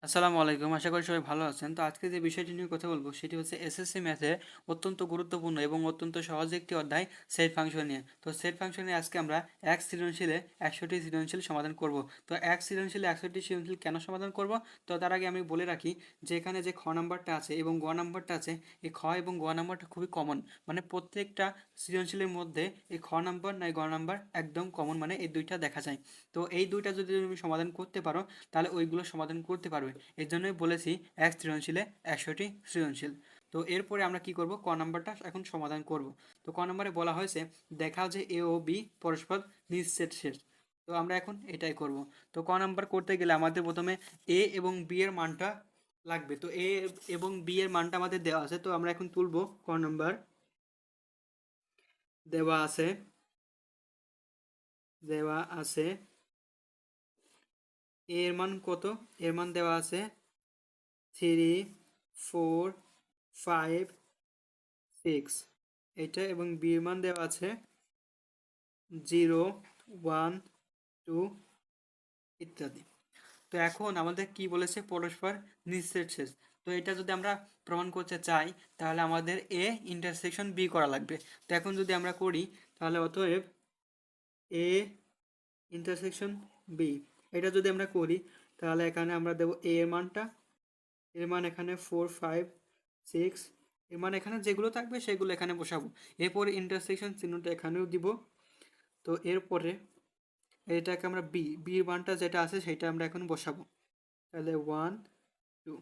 আসসালামু আলাইকুম, আশা করি সবাই ভালো আছেন। তো আজকে যে বিষয়টি নিয়ে কথা বলবো সেটি হচ্ছে এসএসসি ম্যাথে অত্যন্ত গুরুত্বপূর্ণ এবং অত্যন্ত সহজ একটি অধ্যায় সেট ফাংশন নিয়ে। তো সেট ফাংশনে আজকে আমরা এক সৃজনশীলে 100টি সৃজনশীল সমাধান করব। তো এক সৃজনশীলে 100টি সৃজনশীল কেন সমাধান করব? তো তার আগে আমি বলে রাখি যে এখানে যে খ নাম্বারটা আছে এবং গ নাম্বারটা আছে, এই খ এবং গ নাম্বারটা খুবই কমন। মানে প্রত্যেকটা সৃজনশীলের মধ্যে এই খ নাম্বার না গ নাম্বার একদম কমন, মানে এই দুইটা দেখা যায়। তো এই দুইটা যদি তুমি সমাধান করতে পারো তাহলে ওইগুলো সমাধান করতে পারবে। এর জন্যই বলেছি এক সৃজনশীলে 100টি সৃজনশীল। তো এরপরে আমরা কি করব, ক নাম্বারটা এখন সমাধান করব। তো ক নাম্বারে বলা হয়েছে দেখাও যে এ ও বি পরস্পর নিঃছেদ শেষ। তো আমরা এখন এটাই করব। তো ক নাম্বার করতে গেলে আমাদের প্রথমে এ এবং বি এর মানটা লাগবে। তো এ এবং বি এর মানটা আমাদের দেওয়া আছে, তো আমরা এখন তুলব। ক নাম্বার দেওয়া আছে, দেওয়া আছে এ এর মান কত? এর মান দেওয়া আছে 3, 4, 5, 6 এটা, এবং বি এর মান দেওয়া আছে 0, 1, 2 ইত্যাদি। তো এখন আমাদের কি বলেছে, পরস্পর নিঃছেদ শেষ। তো এটা যদি আমরা প্রমাণ করতে চাই তাহলে আমাদের এ ইন্টারসেকশন বি করা লাগবে। তো এখন যদি আমরা করি তাহলে অতএব এ ইন্টারসেকশন বি, এটা যদি আমরা করি তাহলে এখানে আমরা দেব এ এর মানটা, এর মান এখানে 4, 5, 6, এর মান এখানে যেগুলো থাকবে সেগুলো এখানে বসাবো। এরপরে ইন্টারসেকশন চিহ্নটা এখানেও দিব। তো এরপরে এটাকে আমরা বির মানটা যেটা আছে সেটা আমরা এখন বসাবো। তাহলে 1, 2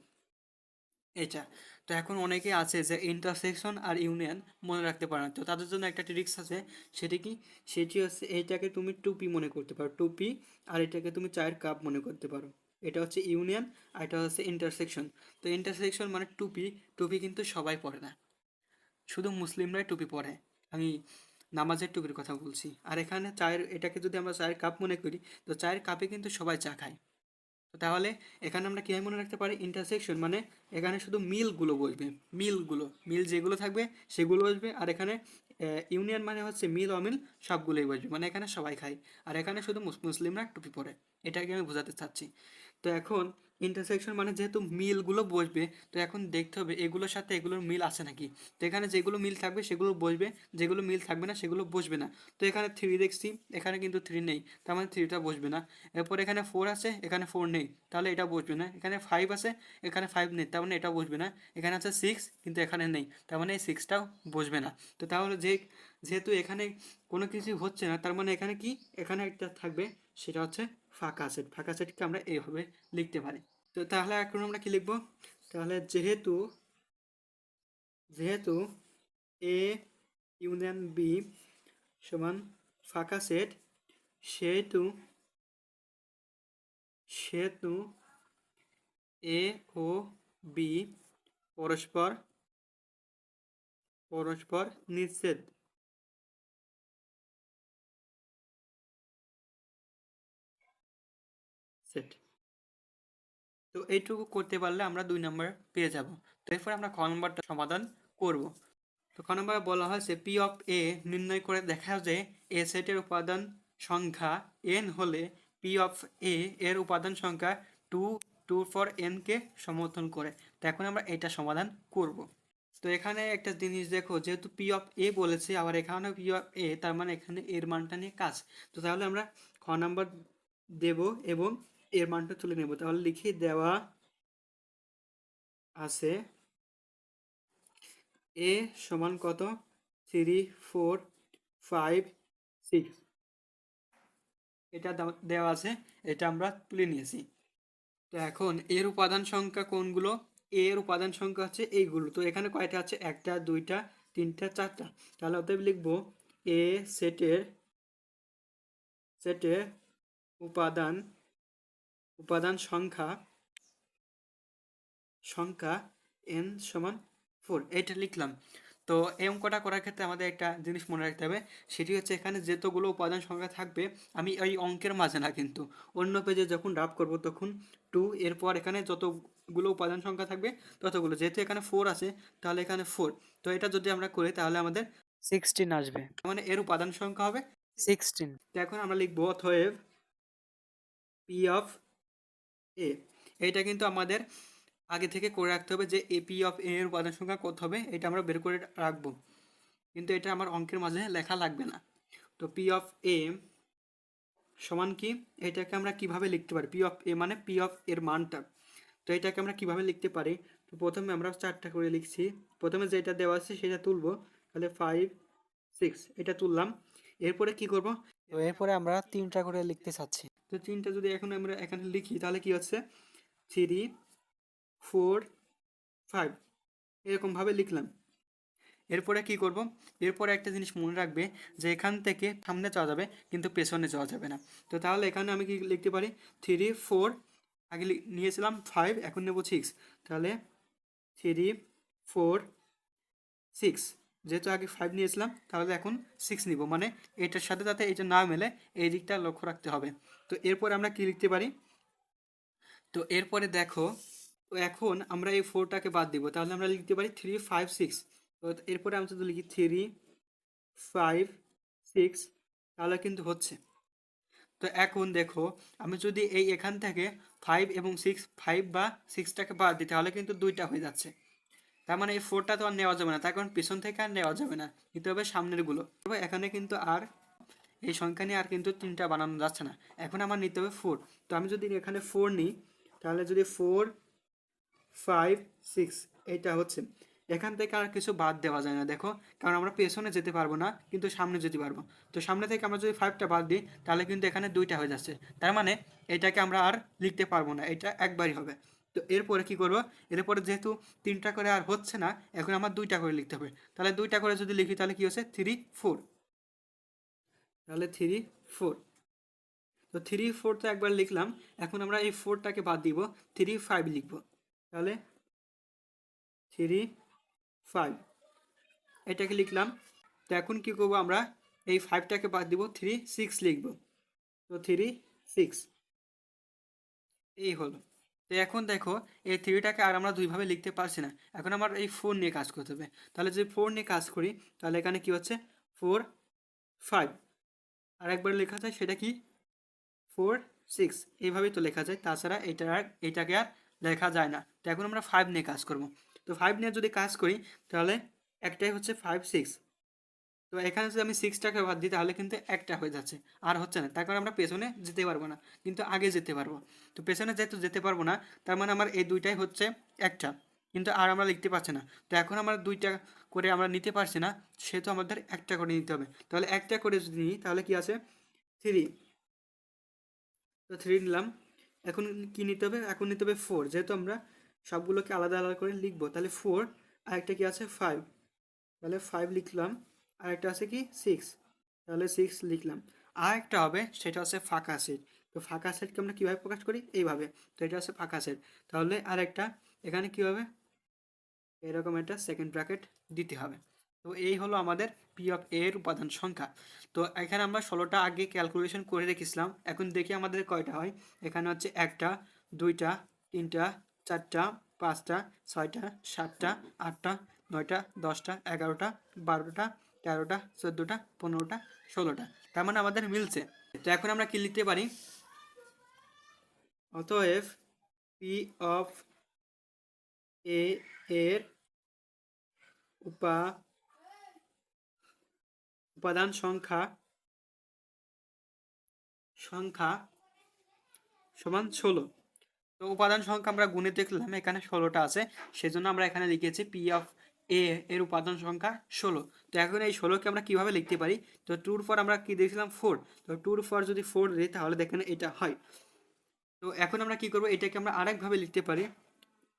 এটা। তো এখন অনেকে আছে যে ইন্টারসেকশন আর ইউনিয়ন মনে রাখতে পারে না, তো তাদের জন্য একটা ট্রিক্স আছে। সেটি কি? সেটি হচ্ছে এইটাকে তুমি টুপি মনে করতে পারো, টুপি, আর এটাকে তুমি চায়ের কাপ মনে করতে পারো। এটা হচ্ছে ইউনিয়ন আর এটা হচ্ছে ইন্টারসেকশন। তো ইন্টারসেকশন মানে টুপি, টুপি কিন্তু সবাই পরে না, শুধু মুসলিমরাই টুপি পরে। আমি নামাজের টুপির কথা বলছি। আর এখানে চায়ের, এটাকে যদি আমরা চায়ের কাপ মনে করি, তো চায়ের কাপে কিন্তু সবাই চা খায়। তো তাহলে এখানে আমরা কীভাবে মনে রাখতে পারি, ইন্টারসেকশন মানে এখানে শুধু মিলগুলো বসবে, মিল যেগুলো থাকবে সেগুলো বসবে। আর এখানে ইউনিয়ন মানে হচ্ছে মিল অমিল সবগুলোই বসবে, মানে এখানে সবাই খায়। আর এখানে শুধু মুসলিমরা টুপি পরে। এটাকে আমি বোঝাতে চাচ্ছি। তো এখন ইন্টারসেকশন মানে যেহেতু মিলগুলো বসবে, তো এখন দেখতে হবে এগুলোর সাথে এগুলোর মিল আছে নাকি। তো এখানে যেগুলো মিল থাকবে সেগুলো বসবে, যেগুলো মিল থাকবে না সেগুলো বসবে না। তো এখানে 3 দেখছি, এখানে কিন্তু 3 নেই, তার মানে 3টা বসবে না। এরপর এখানে 4 আছে, এখানে 4 নেই, তাহলে এটা বসবে না। এখানে 5 আছে, এখানে 5 নেই, তার মানে এটা বসবে না। এখানে আছে 6 কিন্তু এখানে নেই, তার মানে এই 6টাও বসবে না। তো তাহলে যেহেতু এখানে কোনো কিছু হচ্ছে না, তার মানে এখানে কি, এখানে একটা থাকবে, সেটা হচ্ছে ফাঁকা সেট। ফাঁকা সেটকে আমরা এইভাবে লিখতে পারি। তো তাহলে এখন আমরা কি লিখব? তাহলে যেহেতু যেহেতু এ ইউনিয়ন বি সমান ফাঁকা সেট, সেহেতু সেহেতু এ ও বি পরস্পর পরস্পর নিঃছেদ সেট। তো এইটুকু করতে পারলে আমরা 2 নম্বর পেয়ে যাব। তো এরপর আমরা খ নম্বরটা সমাধান করব। তো খ নম্বরে বলা হয়েছে পি অফ এ নির্ণয় করে দেখা যে এ সেটের উপাদান সংখ্যা n হলে পি অফ এ এর উপাদান সংখ্যা 2 ফর n কে সমর্থন করে। তো এখন আমরা এটা সমাধান করব। তো এখানে একটা জিনিস দেখো, যেহেতু পি অফ এ বলেছে, আবার এখানেও পি অফ এ, তার মানে এখানে এর মানটা নিয়ে কাজ। তো তাহলে আমরা খ নাম্বার দেব এবং এর মানটা তুলে নেব। তাহলে লিখি দেওয়া আছে এ সমান কত, 3, 4, 5, 6 এটা দেওয়া আছে, এটা আমরা তুলে নিয়েছি। তো এখন এর উপাদান সংখ্যা কোনগুলো? এর উপাদান সংখ্যা হচ্ছে এইগুলো। তো এখানে কয়টা আছে? একটা, দুইটা, তিনটা, চারটা। তাহলে অতএব লিখবো এ সেটের সেটের উপাদান উপাদান সংখ্যা সংখ্যা n সমান 4, এটা লিখলাম। তো এই অঙ্কটা করার ক্ষেত্রে আমাদের একটা জিনিস মনে রাখতে হবে, সেটি হচ্ছে এখানে যতগুলো উপাদান সংখ্যা থাকবে, আমি এই অঙ্কের মাঝে না, কিন্তু অন্য পেজে যখন ড্রাফট করব তখন 2 এরপর এখানে যতগুলো উপাদান সংখ্যা থাকবে ততগুলো, যেহেতু এখানে 4 আছে তাহলে এখানে 4। তো এটা যদি আমরা করি তাহলে আমাদের 16 আসবে, মানে এর উপাদান সংখ্যা হবে 16। তো এখন আমরা লিখবো অতএব পি অফ এ, এইটা কিন্তু আমাদের আগে থেকে করে রাখতে হবে যে এপি অফ এ এর উপাদান সংখ্যা কত হবে, এটা আমরা বের করে রাখবো, কিন্তু এটা আমার অঙ্কের মাঝে লেখা লাগবে না। তো পি অফ এ সমান কি, এটাকে আমরা কিভাবে লিখতে পারি, পি অফ এ মানে পি অফ এর মানটা। তো এটাকে আমরা কিভাবে লিখতে পারি, তো প্রথমে আমরা 4টা করে লিখছি, প্রথমে যেটা দেওয়া আছে সেটা তুলবো, তাহলে 5 6 এটা তুললাম। এরপরে কি করব, তো এরপরে আমরা 3টা করে লিখতে চাচ্ছি। তো 3টা যদি এখন আমরা এখানে লিখি তাহলে কি হচ্ছে 3 4 5 এরকম ভাবে লিখলাম। এরপরে কি করব, এরপরে একটা জিনিস মনে রাখবে যে এখান থেকে সামনে যাওয়া যাবে কিন্তু পেছনে যাওয়া যাবে না। তো তাহলে এখানে আমি কি লিখতে পারি 3 4, আগে নিয়েছিলাম 5, এখন নেব 6, তাহলে 3 4 6, যেহেতু আগে 5 নিয়েছিলাম তাহলে এখন 6 নিব, মানে এটার সাথে যাতে এটা না মেলে এই দিকটা লক্ষ্য রাখতে হবে। তো এরপরে আমরা কি লিখতে পারি, তো এরপরে দেখো, তো এখন আমরা এই 4টাকে বাদ দিব, তাহলে আমরা লিখতে পারি 3 5 6। তো এরপরে আমরা যদি লিখি 3 5 6 তাহলে কিন্তু হচ্ছে। তো এখন দেখো, আমি যদি এই এখান থেকে 5 এবং 6, 5 বা 6টাকে বাদ দিই তাহলে কিন্তু 2টা হয়ে যাচ্ছে। তার মানে এই 4টা তো আর নেওয়া যাবে না, তার কারণ পিছন থেকে আর নেওয়া যাবে না, নিতে হবে সামনের গুলো। তবে এখানে কিন্তু আর এই সংখ্যা নিয়ে আর কিন্তু 3টা বানানো যাচ্ছে না, এখন আমার নিতে হবে 4। তো আমি যদি এখানে 4 নিই তাহলে যদি 4 5 6 এইটা হচ্ছে, এখান থেকে আর কিছু বাদ দেওয়া যায় না দেখো, কারণ আমরা পেছনে যেতে পারবো না কিন্তু সামনে যেতে পারবো। তো সামনে থেকে আমরা যদি 5টা বাদ দিই তাহলে কিন্তু এখানে 2টা হয়ে যাচ্ছে, তার মানে এটাকে আমরা আর লিখতে পারবো না, এটা একবারই হবে। তো এরপরে কি করব, এরপরে যেহেতু 3টা করে আর হচ্ছে না, এখন আমার 2টা করে লিখতে হবে, তাহলে 2টা করে যদি লিখি তাহলে কি হচ্ছে 3 4, তাহলে 3 4। তো 3 4 তো একবার লিখলাম, এখন আমরা এই 4টাকে বাদ দিব, 3 5 লিখবো, তাহলে 3 5 এটাকে লিখলাম। তো এখন কি করব, আমরা এই 5টাকে বাদ দিব, 3 6 লিখব, তো 3 6 এই হলো। তো এখন দেখো এই 3টাকে আর আমরা দুইভাবে লিখতে পারছি না, এখন আমার এই 4 নিয়ে কাজ করতে হবে। তাহলে যদি 4 নিয়ে কাজ করি তাহলে এখানে কি হচ্ছে 4 5, আর একবার লেখা যায় সেটা কি 4 6, এইভাবেই তো লেখা যায়, তাছাড়া এটাকে আর লেখা যায় না। তো এখন আমরা 5 নিয়ে কাজ করব। তো 5 নিয়ে যদি কাজ করি তাহলে একটাই হচ্ছে 5 6। তো এখানে যদি আমি 6টাকে বাদ দিই তাহলে কিন্তু একটা হয়ে যাচ্ছে, আর হচ্ছে না, তার কারণে আমরা পেছনে যেতে পারবো না, কিন্তু আগে যেতে পারবো। তো পেছনে যেহেতু যেতে পারবো না, তার মানে আমার এই দুইটাই হচ্ছে একটা, কিন্তু আর আমরা লিখতে পারছি না। তো এখন আমরা 2টা করে আমরা নিতে পারছি না, সেহেতু আমাদের একটা করে নিতে হবে। তাহলে একটা করে যদি নিই তাহলে কি আছে 3, তো 3 নিলাম। এখন কি নিতে হবে, এখন নিতে হবে 4, যেহেতু আমরা সবগুলোকে আলাদা আলাদা করে লিখবো, তাহলে 4, আর একটা কি আছে 5, তাহলে 5 লিখলাম, আর একটা আছে কি 6, তাহলে 6 লিখলাম। আর একটা হবে সেটা হচ্ছে ফাঁকা সেট। তো ফাঁকা সেটকে আমরা কীভাবে প্রকাশ করি, এইভাবে। তো এটা হচ্ছে ফাঁকা সেট। তাহলে আর একটা এখানে কী হবে, এরকম একটা সেকেন্ড ব্র্যাকেট দিতে হবে। তো এই হলো আমাদের পি অফ এর উপাদান সংখ্যা। তো এখানে আমরা 16টা আগে ক্যালকুলেশন করে রেখেছিলাম, এখন দেখি আমাদের কয়টা হয়। এখানে হচ্ছে 1টা 2টা 3টা 4টা 5টা 6টা 7টা 8টা 9টা 10টা 11টা 12টা 13টা 14টা 15টা 16টা, তার মানে আমাদের মিলছে। তো এখন আমরা কি লিখতে পারি, অতএব পি অফ এ এর উপাদান সংখ্যা সমান 16। তো উপাদান সংখ্যা আমরা গুণে দেখলাম এখানে 16টা আছে, সেজন্য আমরা এখানে লিখেছি পি অফ এ এর উপাদান সংখ্যা 16। তো এখন এই 16কে আমরা কিভাবে লিখতে পারি, তো 2 পর আমরা কি দেখছিলাম 4, তো 2 পর যদি 4 দিই তাহলে দেখেন এটা হয়। তো এখন আমরা কি করব, এটাকে আমরা আরেকভাবে লিখতে পারি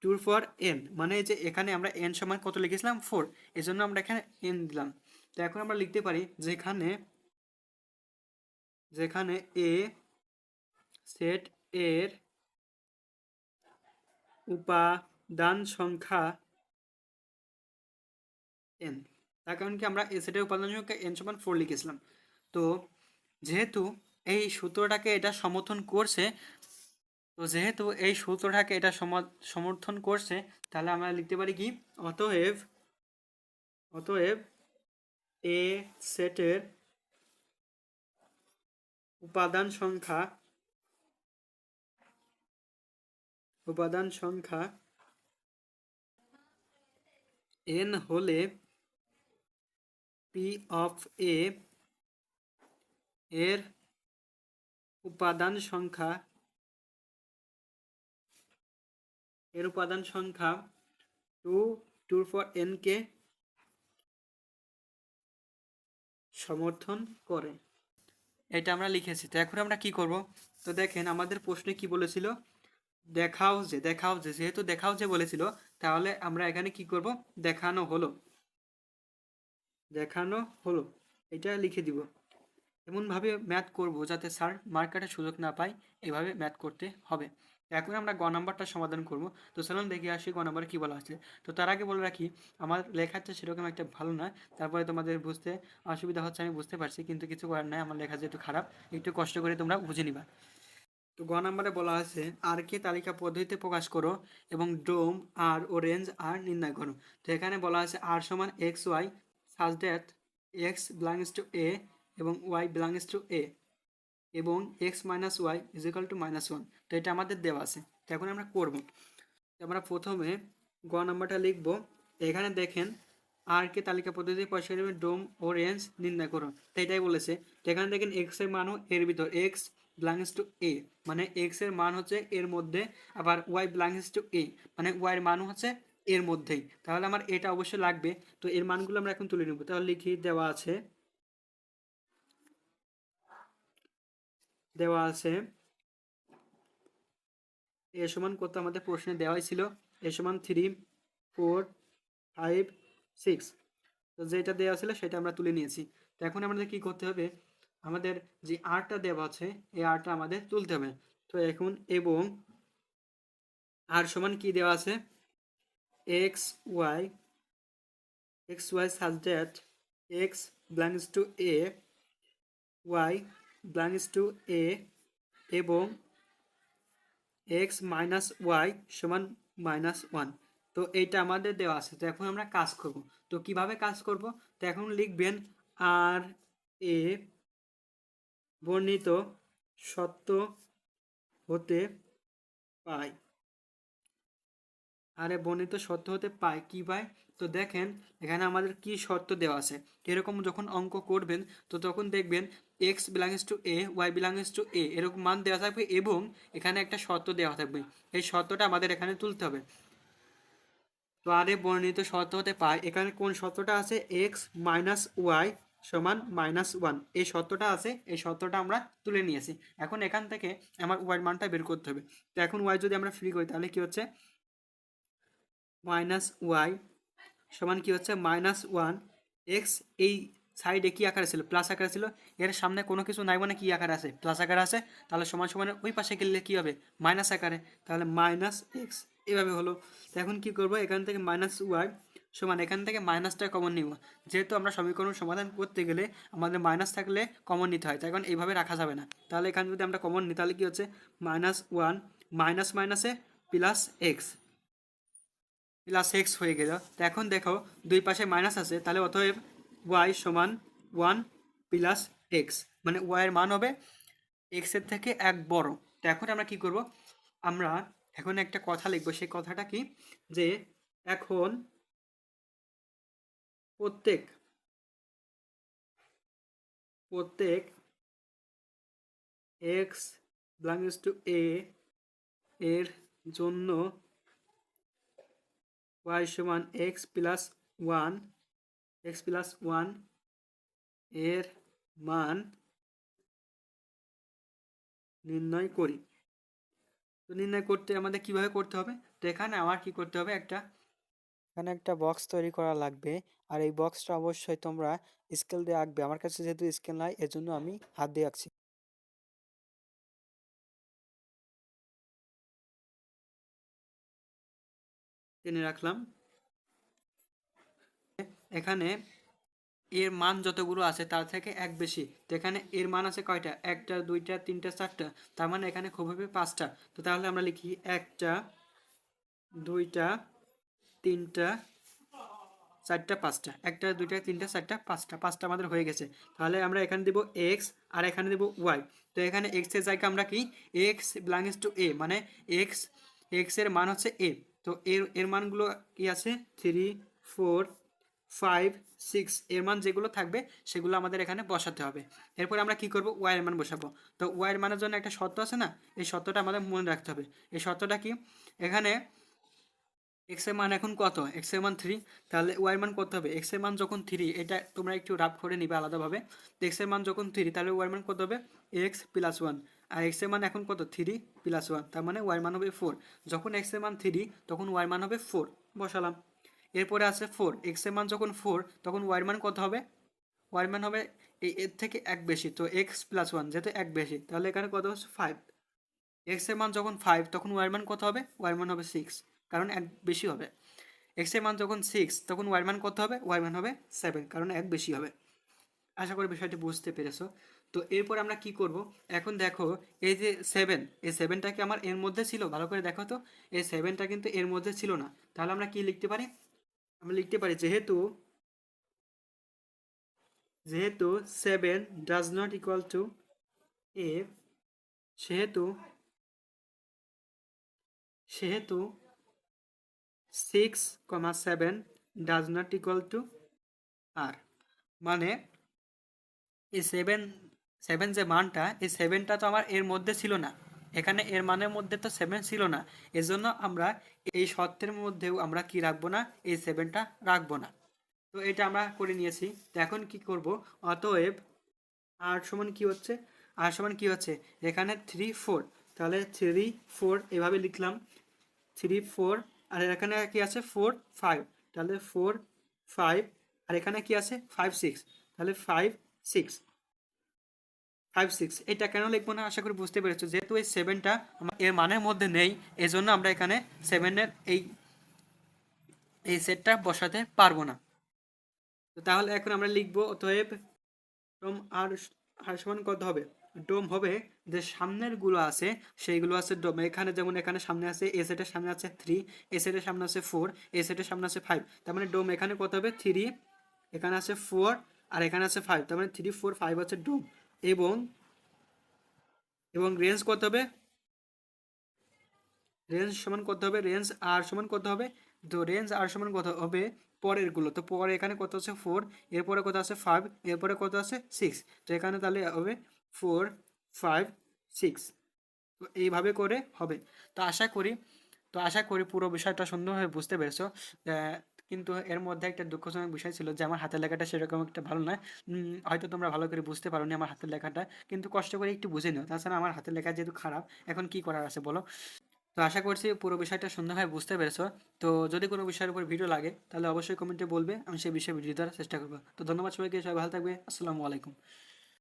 2 ফর এন, মানে যে এখানে আমরা এন সমান কত লিখেছিলাম 4, এজন্য আমরা এখানে এন দিলাম। তো এখন আমরা লিখতে পারি যেখানে যেখানে এ সেট এর উপাদান সংখ্যা এন, তার কারণ কি আমরা এ সেটের উপাদান সংখ্যা এন সমান 4 লিখেছিলাম। তো যেহেতু এই সূত্রটাকে এটা সমর্থন করছে, সমর্থন করছে, তাহলে আমরা লিখতে পারি কি, অতএব এ সেটের উপাদান সংখ্যা উপাদান সংখ্যা n হলে p অফ a এর উপাদান সংখ্যা 2 for n কে সমর্থন করে। এটা আমরা লিখেছি। তো এখন আমরা কি করব? তো দেখেন আমাদের প্রশ্নে কি বলেছিল, দেখাও যে যেহেতু দেখাও যে বলেছিল, তাহলে আমরা এখানে কি করব, দেখানো হলো এটা লিখে দিব। এমনভাবে ম্যাথ করব যাতে স্যার মার্ক কাটার সুযোগ না পায়, এভাবে ম্যাথ করতে হবে। এখন আমরা গ নাম্বারটা সমাধান করব। তো চলুন দেখে আসি গ নাম্বারে কী বলা আছে। তো তার আগে বলে রাখি, আমার লেখাটা সেরকম একটা ভালো নয়, তারপরে তোমাদের বুঝতে অসুবিধা হচ্ছে আমি বুঝতে পারছি, কিন্তু কিছু করার নাই, আমার লেখা যেহেতু খারাপ, একটু কষ্ট করে তোমরা বুঝে নিবা। তো গ নাম্বারে বলা আছে আর কে তালিকা পদ্ধতিতে প্রকাশ করো এবং ডোম আর ও রেঞ্জ আর নির্ণয় করো। তো এখানে বলা আছে আর সমান X Y such that X belongs to A এবং ওয়াই বিলংস টু এ এবং X minus Y is equal to -1। তো এটা আমাদের দেওয়া আছে। তো এখন আমরা করব। আমরা প্রথমে গ নাম্বারটা লিখব। এখানে দেখেন আর কে তালিকা পদ্ধতি পয়সা নেবে ডোম ও রেঞ্জ নির্ণয় করুন। তো এটাই বলেছে। তো এখানে দেখেন এক্স এর মানও এর ভিতর, এক্স বিলংস টু এ মানে এক্স এর মান হচ্ছে এর মধ্যে, আবার ওয়াই বিলংস টু এ মানে ওয়াই এর মান হচ্ছে এর মধ্যেই। তাহলে আমার এটা অবশ্যই লাগবে। তো এর মানগুলো আমরা এখন তুলে নেব। তাহলে লিখি, দেওয়া আছে এ সমান কত আমাদের প্রশ্নে দেওয়াই ছিল, এ সমান 3 4 5 6। তো যেটা দেওয়া ছিল সেটা আমরা তুলে নিয়েছি। তো এখন আমাদের কি করতে হবে, আমাদের যে আরটা দেওয়া আছে এই আরটা আমাদের তুলতে হবে। তো এখন এবং আর সমান কি দেওয়া আছে, X Y such that x belongs to a, y belongs to a এবং এক্স মাইনাস ওয়াই সমান -1। তো এইটা আমাদের দেওয়া আছে। তো এখন আমরা কাজ করব। তো কিভাবে কাজ করব, তো এখন লিখবেন আর এ বর্ণিত সত্য হতে পায়, আরে বর্ণিত সত্য হতে পায় কি পায়। তো দেখেন এখানে আমাদের কি শর্ত দেওয়া আছে। এরকম যখন অঙ্ক করবেন তো তখন দেখবেন X belongs to A Y belongs to A এরকম মান দেওয়া থাকবে এবং এখানে একটা শর্ত দেওয়া থাকবে। এই শর্তটা আমাদের এখানে তুলতে হবে। তো আরে বর্ণিত শর্ত হতে পায়, এখানে কোন শর্তটা আছে, এক্স মাইনাস ওয়াই সমান -1 এই শর্তটা আছে। এই শর্তটা আমরা তুলে নিয়েছি। এখন এখান থেকে আমার ওয়াই মানটা বের করতে হবে। তো এখন ওয়াই যদি আমরা ফ্রি করি তাহলে কি হচ্ছে, -y সমান কি হচ্ছে -1। এক্স এই সাইডে কি আকারে ছিল, প্লাস আকারে ছিল, এর সামনে কোনো কিছু নাই মানে কি আকারে আছে, প্লাস আকারে আছে। তাহলে সমান সমান ওই পাশে গেলে কি হবে, মাইনাস আকারে, তাহলে -x এভাবে হলো। তো এখন কি করব, এখান থেকে -y সমান এখান থেকে মাইনাসটা কমন নিব। যেহেতু আমরা সমীকরণ সমাধান করতে গেলে আমাদের মাইনাস থাকলে কমন নিতে হয়, তাই কারণ এইভাবে রাখা যাবে না। তাহলে এখানে যদি আমরা কমন নিই তাহলে কি হচ্ছে, -1 মাইনাস মাইনাসে প্লাস এক্স হয়ে গেল। তো এখন দেখো দুই পাশে মাইনাস আছে, তাহলে অতএব ওয়াই সমান 1 প্লাস এক্স মানে ওয়াই এর মান হবে এক্স এর থেকে এক বড়। তো এখন আমরা কি করব, আমরা এখন একটা কথা লিখবো। সেই কথাটা কি, যে এখন প্রত্যেক এক্স বিলংস টু এ এর জন্য ওয়াই সমান এক্স প্লাস ওয়ান এর মান নির্ণয় করি। তো নির্ণয় করতে আমাদের কিভাবে করতে হবে, তো এখানে আমার কি করতে হবে, এখানে একটা বক্স তৈরি করা লাগবে। আর এই বক্সটা অবশ্যই তোমরা স্কেল দিয়ে আঁকবে। আমার কাছে যেহেতু স্কেল নাই এজন্য আমি হাত দিয়ে আঁকছি। টেনে রাখলাম। এখানে এর মান যতগুলো আছে তার থেকে এক বেশি। তো এখানে এর মান আছে কয়টা, একটা দুইটা তিনটা চারটা, তার মানে এখানে খুব হবে 5টা। তো তাহলে আমরা লিখি একটা দুইটা তিনটা চারটা পাঁচটা, একটা দুইটা তিনটা চারটা পাঁচটা, পাঁচটা আমাদের হয়ে গেছে। তাহলে আমরা এখানে দেব এক্স আর এখানে দেব ওয়াই। তো এখানে এক্স এর জায়গায় আমরা কি, এক্স বিলংস টু এ মানে এক্স এক্স এর মান হচ্ছে এ, তো এর এর মানগুলো কি আছে 3 4 5 6, এর মান যেগুলো থাকবে সেগুলো আমাদের এখানে বসাতে হবে। এরপর আমরা কি করব, ওয়াই এর মান বসাবো। তো ওয়াই এর মানের জন্য একটা শর্ত আছে না, এই শর্তটা আমাদের মনে রাখতে হবে। এই শর্তটা কি, এখানে এক্স এর মান এখন কত, এক্স এর মান 3, তাহলে ওয়াই এর মান কত হবে, এক্স এর মান যখন 3, এটা তোমরা একটু রাফ করে নিবে আলাদাভাবে। তো এক্স এর মান যখন 3, তাহলে ওয়াই এর মান কত হবে, x+1, আর এক্স এর মান এখন কত 3+1, তার মানে ওয়াই এর মান হবে 4। যখন এক্স এর মান 3 তখন ওয়াই এর মান হবে 4, বসালাম। এরপরে আছে 4, এক্স এর মান যখন 4 তখন ওয়াই এর মান কত হবে, ওয়াই এর মান হবে এর থেকে এক বেশি, তো x+1 যেহেতু এক বেশি, তাহলে এখানে কত হচ্ছে 5। এক্স এর মান যখন 5 তখন ওয়াই এর মান কত হবে, ওয়াই এর মান হবে 6, কারণ এক বেশি হবে। এক্স এর মান যখন 6 তখন ওয়াই এর মান কত হবে, ওয়াই এর মান হবে 7, কারণ এক বেশি হবে। আশা করি বিষয়টি বুঝতে পেরেছো। তো এরপর আমরা কি করব, এখন দেখো এই যে 7, এই 7টা কি আমার এর মধ্যে ছিল, ভালো করে দেখো তো, এই 7টা কিন্তু এর মধ্যে ছিল না। তাহলে আমরা কি লিখতে পারি, আমরা লিখতে পারি যেহেতু যেহেতু 7 ডাজ নট ইকুয়াল টু এ, সেহেতু সেহেতু 6, 7 ডাজ নট ইকুয়াল টু আর, মানে এই সেভেন, সেভেন যে মানটা, এই সেভেনটা তো আমার এর মধ্যে ছিল না, এখানে এর মানের মধ্যে তো 7 ছিল না। এজন্য আমরা এই শর্তের মধ্যেও আমরা কি রাখবো না, এই 7টা রাখবো না। তো এটা আমরা করে নিয়েছি। তো এখন কি করব, অতএব আর সমান কি হচ্ছে, আর সমান কি হচ্ছে, এখানে 3 4, তাহলে 3 4 এভাবে লিখলাম, 3 4, আর এখানে কি আছে 4 5, তাহলে 4 5, আর এখানে কি আছে 5 6, তাহলে 5 6, 5 6। এটা কেন লিখবো না, আশা করি বুঝতে পেরেছো। যেহেতু এই 7টা আমার এর মানের মধ্যে নেই, এই জন্য আমরা এখানে 7-এর এই সেটটা বসাতে পারবো না। তো তাহলে এখন আমরা লিখবো, অতএব ডোম আর আর সমান কত হবে, ডোম হবে যে সামনের গুলো আছে সেইগুলো আছে ডোম। এখানে যেমন এখানে সামনে আছে, এ সেটের সামনে আছে 3, এ সেটের সামনে আছে 4, এ সেটের সামনে আছে 5, তার মানে ডোম এখানে কত হবে 3, এখানে আছে 4, আর এখানে আছে 5, তার মানে 3 4 5 হচ্ছে ডোম। এবং এবং রেঞ্জ কত হবে, রেঞ্জ সমান কত হবে, রেঞ্জ আর সমান কত হবে, তো রেঞ্জ আর সমান কত হবে পরের গুলো, তো পরে এখানে কত আছে 4, এরপরে কত আছে 5, এরপরে কত আছে 6, তো এখানে তাহলে হবে 4 5 6। তো এইভাবে করে হবে। তো আশা করি তো আশা করি পুরো বিষয়টা সুন্দরভাবে বুঝতে পেরেছো। কিন্তু এর মধ্যে একটা দুঃখজনক বিষয় ছিল যে আমার হাতের লেখাটা সেরকম একটা ভালো নয়। হয়তো তোমরা ভালো করে বুঝতে পারোনি আমার হাতের লেখাটা, কিন্তু কষ্ট করে একটু বুঝে নিও। তাছাড়া আমার হাতের লেখা যেহেতু খারাপ, এখন কি করার আছে বলো। তো আশা করছি পুরো বিষয়টা সুন্দরভাবে বুঝতে পেরেছো। তো যদি কোনো বিষয়ের উপর ভিডিও লাগে তাহলে অবশ্যই কমেন্টে বলবে, আমি সেই বিষয়ে ভিডিও দেওয়ার চেষ্টা করবো। তো ধন্যবাদ সবাইকে, সবাই ভালো থাকবে, আসসালামু আলাইকুম।